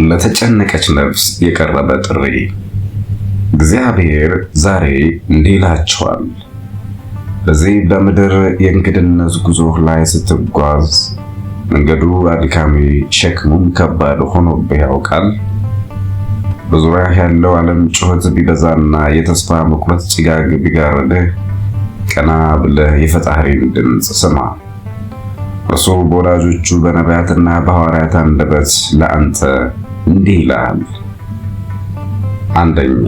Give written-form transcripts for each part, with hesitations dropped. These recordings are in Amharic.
ለተጨነቀች ነፍስ የቀረበ ጥሪ። እግዚአብሔር ዛሬ እንዲህ ይላችኋል። በዚህ በምድር የእንግድነት ጉዞ ላይ ስትጓዝ መንገዱ አድካሚ፣ ሸክሙም ከባድ ሆኖብህ ያውቃል? በዙሪያህ ያለው ዓለም ጩኸት ቢበዛና የተስፋ መቁረጥ ጭጋግ ቢጋርድህ ቀና ብለህ የፈጣሪን ድምፅ ስማ። እርሱ በወዳጆቹ በነቢያትና በሐዋርያት አንደበት ለአንተ እንዲህ ይላል። አንደኛ፣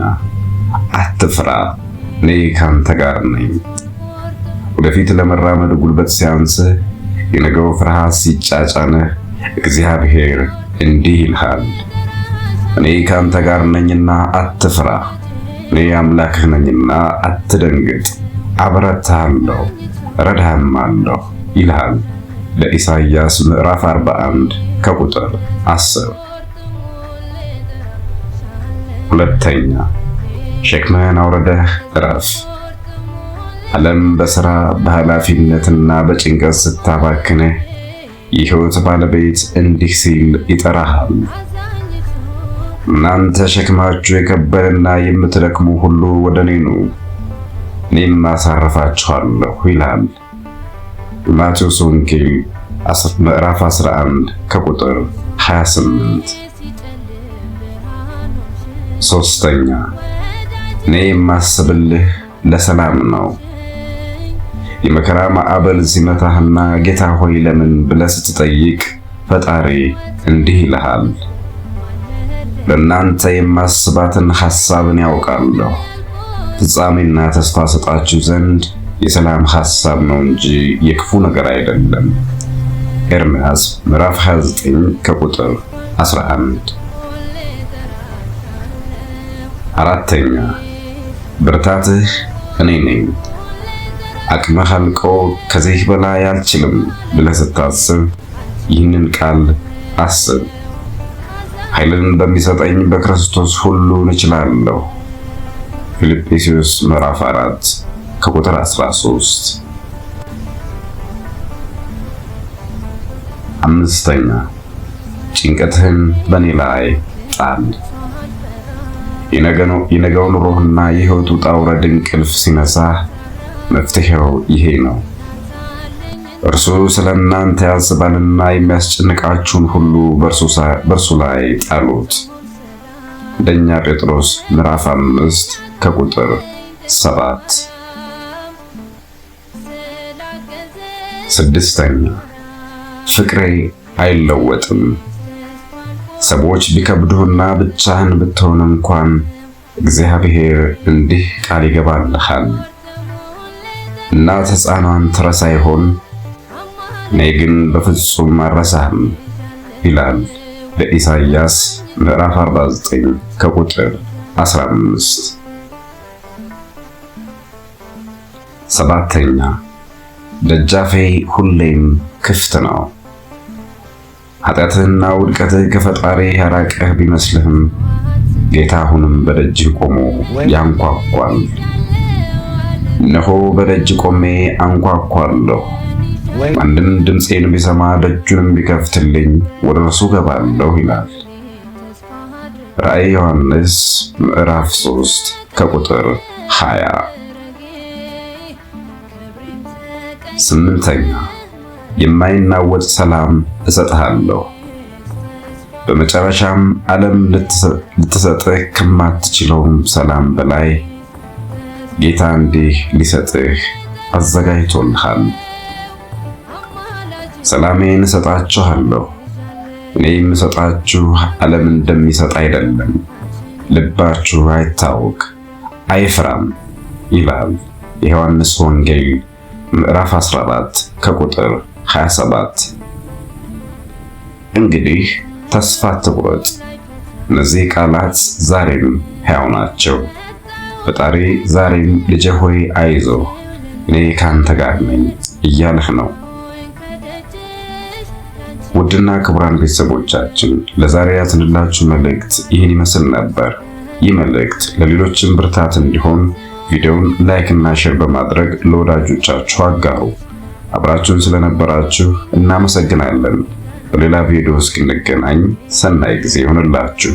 አትፍራ፣ እኔ ካንተ ጋር ነኝ። ወደፊት ለመራመድ ጉልበት ሲያንስህ፣ የነገው ፍርሃት ሲጫጫንህ፣ እግዚአብሔር እንዲህ ይልሃል፣ እኔ ካንተ ጋር ነኝና አትፍራ፣ እኔ አምላክህ ነኝና አትደንግጥ፣ አበረታሃለሁ፣ እረዳህማለሁ ይልሃል። ለኢሳይያስ ምዕራፍ 41 ከቁጥር 10። ሁለተኛ፣ ሸክምህን አውርደህ እረፍ። ዓለም በሥራ በኃላፊነትና በጭንቀት ስታባክንህ የሕይወት ባለቤት እንዲህ ሲል ይጠራሃል። እናንተ ሸክማችሁ የከበደና የምትደክሙ ሁሉ ወደ እኔ ኑ፣ እኔም አሳርፋችኋለሁ ይላል። ማቴዎስ ወንጌል ምዕራፍ 11 ከቁጥር 28። ሶስተኛ፣ እኔ የማስብልህ ለሰላም ነው። የመከራ ማዕበል ሲመታህና ጌታ ሆይ ለምን ብለህ ስትጠይቅ ፈጣሪ እንዲህ ይልሃል፣ ለእናንተ የማስባትን ሐሳብን ያውቃለሁ፣ ፍጻሜና ተስፋ ሰጣችሁ ዘንድ የሰላም ሐሳብ ነው እንጂ የክፉ ነገር አይደለም። ኤርምያስ ምዕራፍ 29 ከቁጥር 11። አራተኛ፣ ብርታትህ እኔ ነኝ። አቅምህ አልቆ ከዚህ በላይ አልችልም ብለህ ስታስብ ይህንን ቃል አስብ። ኃይልን በሚሰጠኝ በክርስቶስ ሁሉን እችላለሁ። ፊልጵስዩስ ምዕራፍ 4 ከቁጥር 13። አምስተኛ፣ ጭንቀትህን በእኔ ላይ ጣል። የነገው ኑሮህና የሕይወት ውጣ ውረድ እንቅልፍ ሲነሳህ መፍትሄው ይሄ ነው። እርሱ ስለ እናንተ ያስባልና የሚያስጨንቃችሁን ሁሉ በእርሱ ላይ ጣሉት። አንደኛ ጴጥሮስ ምዕራፍ 5 ከቁጥር 7። ስድስተኛ፣ ፍቅሬ አይለወጥም። ሰዎች ቢከብዱህና ብቻህን ብትሆን እንኳን እግዚአብሔር እንዲህ ቃል ይገባልሃል፣ እናት ሕፃኗን ትረሳ ይሆን? እኔ ግን በፍጹም አልረሳህም ይላል። ለኢሳይያስ ምዕራፍ 49 ከቁጥር 15። ሰባተኛ፣ ደጃፌ ሁሌም ክፍት ነው። ኃጢአትህና ውድቀትህ ከፈጣሪ ያራቀህ ቢመስልህም ጌታ አሁንም በደጅህ ቆሞ ያንኳኳል። እነሆ በደጅ ቆሜ አንኳኳለሁ። ማንም ድምፄን ቢሰማ ደጁንም ቢከፍትልኝ ወደ እርሱ ገባለሁ ይላል። ራእይ ዮሐንስ ምዕራፍ 3 ከቁጥር 20። ስምንተኛ፣ የማይናወጥ ሰላም እሰጥሃለሁ። በመጨረሻም ዓለም ልትሰጥህ ከማትችለውም ሰላም በላይ ጌታ እንዲህ ሊሰጥህ አዘጋጅቶልሃል። ሰላሜን እሰጣችኋለሁ፣ እኔ የምሰጣችሁ ዓለም እንደሚሰጥ አይደለም። ልባችሁ አይታወክ አይፍራም ይላል። የዮሐንስ ወንጌል ምዕራፍ 14 ከቁጥር 27። እንግዲህ ተስፋ አትቁረጥ። እነዚህ ቃላት ዛሬም ሕያው ናቸው። ፈጣሪ ዛሬም ልጄ ሆይ አይዞህ፣ እኔ ካንተ ጋር ነኝ እያለህ ነው። ውድና ክቡራን ቤተሰቦቻችን ለዛሬ ያዝንላችሁ መልእክት ይህን ይመስል ነበር። ይህ መልእክት ለሌሎችም ብርታት እንዲሆን ቪዲዮውን ላይክ እና ሼር በማድረግ ለወዳጆቻችሁ አጋሩ። አብራችሁን ስለነበራችሁ እናመሰግናለን። በሌላ ቪዲዮ እስክንገናኝ ሰናይ ጊዜ ይሁንላችሁ።